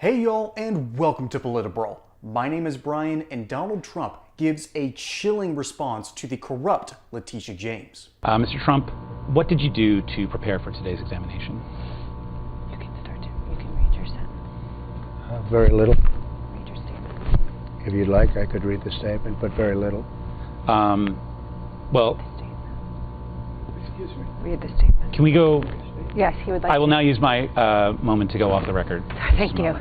Hey y'all, and welcome to PolitiBrawl. My name is Brian, and Donald Trump gives a chilling response to the corrupt Letitia James. Mr. Trump, what did you do to prepare for today's examination? You can start to, you can read your sentence. Very little. Read your statement. If you'd like, I could read the statement, but very little. Well, Excuse me. Read the statement. can we go? Yes, he would like I will to. now use my moment to go off the record. Thank you.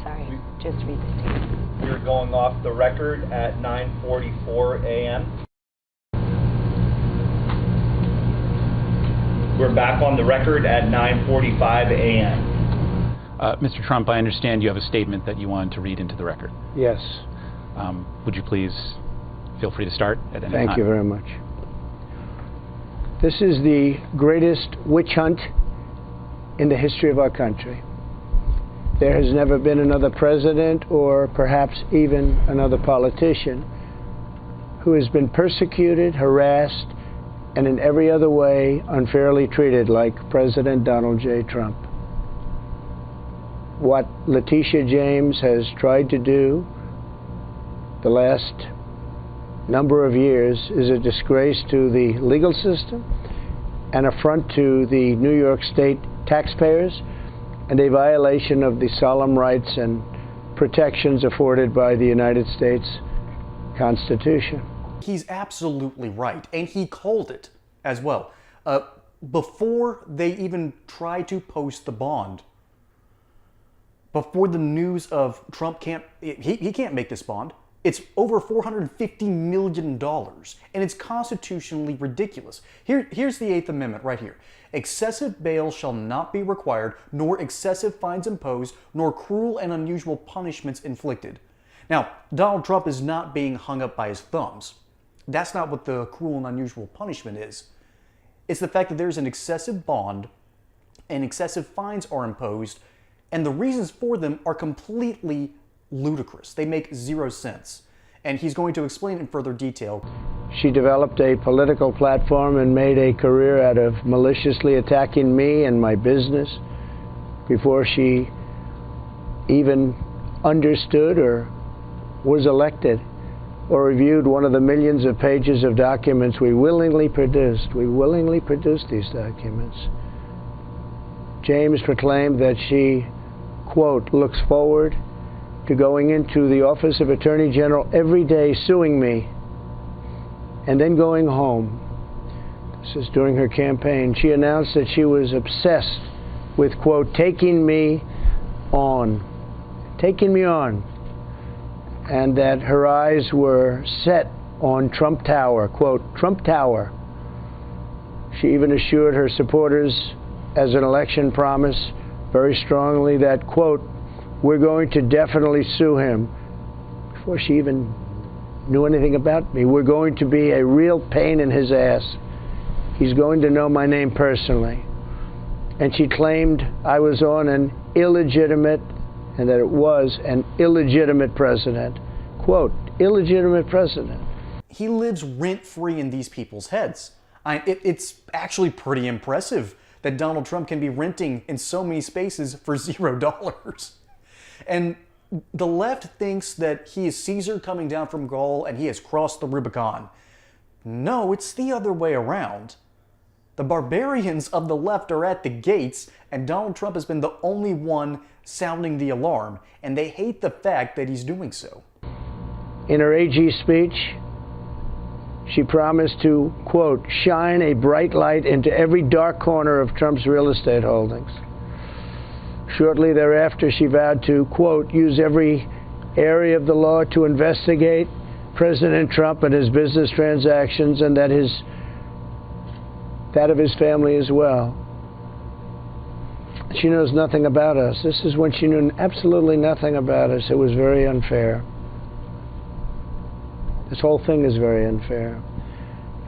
Sorry, just read the statement. We're going off the record at 9:44 a.m. We're back on the record at 9:45 a.m. Mr. Trump, I understand you have a statement that you wanted to read into the record. Yes. Would you please feel free to start at any time? Thank you very much. This is the greatest witch hunt in the history of our country. There has never been another president, or perhaps even another politician, who has been persecuted, harassed, and in every other way unfairly treated like President Donald J. Trump. What Letitia James has tried to do the last number of years is a disgrace to the legal system, an affront to the New York State taxpayers, and a violation of the solemn rights and protections afforded by the United States Constitution. He's absolutely right, and he called it as well. Before they even tried to post the bond, before the news of Trump he can't make this bond. It's over $450 million, and it's constitutionally ridiculous. Here's the Eighth Amendment right here. Excessive bail shall not be required, nor excessive fines imposed, nor cruel and unusual punishments inflicted. Now, Donald Trump is not being hung up by his thumbs. That's not what the cruel and unusual punishment is. It's the fact that there's an excessive bond and excessive fines are imposed, and the reasons for them are completely ludicrous. They make zero sense. And he's going to explain in further detail. She developed a political platform and made a career out of maliciously attacking me and my business before she even understood or was elected or reviewed one of the millions of pages of documents we willingly produced. We willingly produced these documents. James proclaimed that she, quote, looks forward to going into the office of Attorney General every day suing me and then going home. This is during her campaign. She announced that she was obsessed with, quote, taking me on, and that her eyes were set on Trump Tower, quote, Trump Tower. She even assured her supporters as an election promise very strongly that, quote, we're going to definitely sue him. Before she even knew anything about me, we're going to be a real pain in his ass. He's going to know my name personally. And she claimed I was on an illegitimate, and that it was an illegitimate president. Quote, illegitimate president. He lives rent-free in these people's heads. It's actually pretty impressive that Donald Trump can be renting in so many spaces for $0. And the left thinks that he is Caesar coming down from Gaul and he has crossed the Rubicon. No, it's the other way around. The barbarians of the left are at the gates, and Donald Trump has been the only one sounding the alarm, and they hate the fact that he's doing so. In her AG speech, she promised to, quote, shine a bright light into every dark corner of Trump's real estate holdings. Shortly thereafter, she vowed to, quote, use every area of the law to investigate President Trump and his business transactions, and that of his family as well. She knows nothing about us. This is when she knew absolutely nothing about us. It was very unfair. This whole thing is very unfair.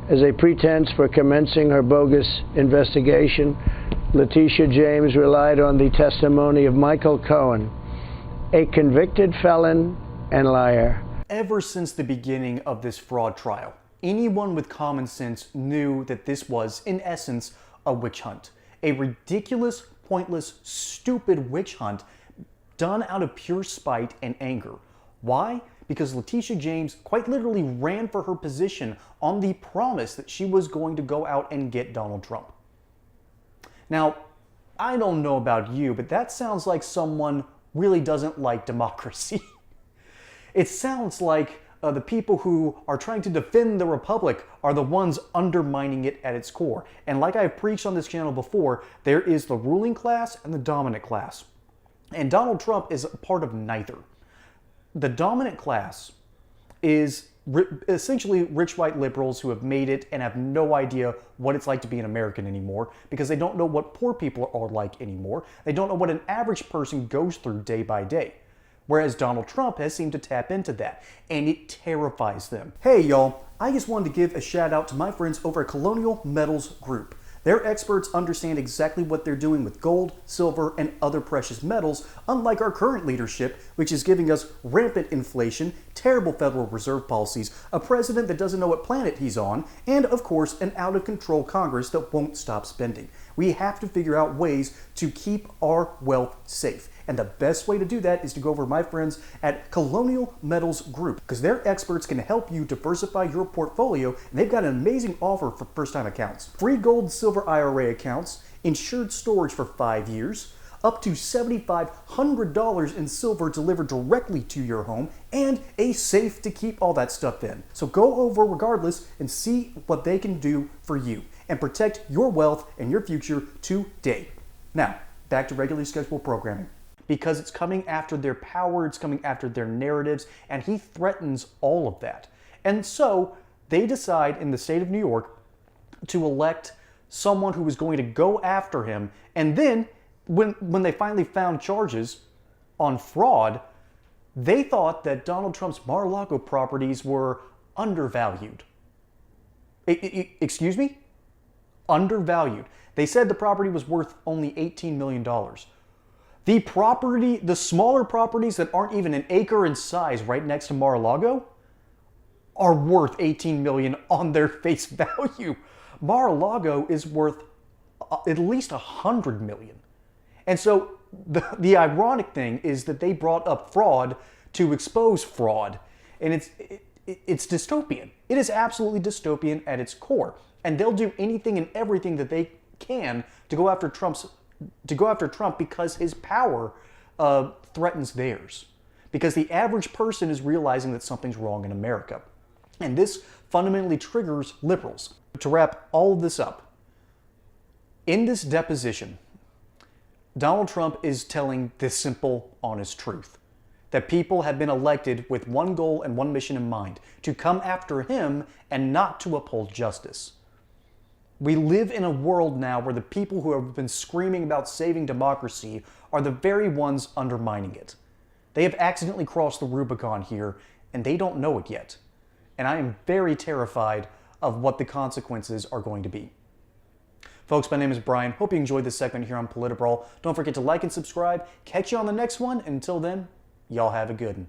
As a pretense for commencing her bogus investigation, Letitia James relied on the testimony of Michael Cohen, a convicted felon and liar. Ever since the beginning of this fraud trial, anyone with common sense knew that this was, in essence, a witch hunt. A ridiculous, pointless, stupid witch hunt done out of pure spite and anger. Why? Because Letitia James quite literally ran for her position on the promise that she was going to go out and get Donald Trump. Now, I don't know about you, but that sounds like someone really doesn't like democracy. It sounds like the people who are trying to defend the republic are the ones undermining it at its core. And like I've preached on this channel before, there is the ruling class and the dominant class. And Donald Trump is a part of neither. The dominant class is essentially rich white liberals who have made it and have no idea what it's like to be an American anymore, because they don't know what poor people are like anymore. They don't know what an average person goes through day by day. Whereas Donald Trump has seemed to tap into that, and it terrifies them. Hey y'all, I just wanted to give a shout out to my friends over at Colonial Metals Group. Their experts understand exactly what they're doing with gold, silver, and other precious metals, unlike our current leadership, which is giving us rampant inflation, terrible Federal Reserve policies, a president that doesn't know what planet he's on, and of course, an out-of-control Congress that won't stop spending. We have to figure out ways to keep our wealth safe. And the best way to do that is to go over to my friends at Colonial Metals Group, because their experts can help you diversify your portfolio, and they've got an amazing offer for first-time accounts. Free gold, silver IRA accounts, insured storage for 5 years, up to $7,500 in silver delivered directly to your home, and a safe to keep all that stuff in. So go over regardless and see what they can do for you and protect your wealth and your future today. Now, back to regularly scheduled programming. Because it's coming after their power, it's coming after their narratives, and he threatens all of that. And so they decide in the state of New York to elect someone who was going to go after him. And then when they finally found charges on fraud, they thought that Donald Trump's Mar-a-Lago properties were undervalued. Excuse me? Undervalued. They said the property was worth only $18 million. The smaller properties that aren't even an acre in size right next to Mar-a-Lago are worth $18 million on their face value. Mar-a-Lago is worth at least $100 million. And so the ironic thing is that they brought up fraud to expose fraud. And it's dystopian. It is absolutely dystopian at its core. And they'll do anything and everything that they can to go after Trump because his power threatens theirs. Because the average person is realizing that something's wrong in America. And this fundamentally triggers liberals. To wrap all of this up, in this deposition, Donald Trump is telling this simple, honest truth. That people have been elected with one goal and one mission in mind, to come after him and not to uphold justice. We live in a world now where the people who have been screaming about saving democracy are the very ones undermining it. They have accidentally crossed the Rubicon here, and they don't know it yet. And I am very terrified of what the consequences are going to be. Folks, my name is Brian. Hope you enjoyed this segment here on PolitiBrawl. Don't forget to like and subscribe. Catch you on the next one. Until then, y'all have a good one.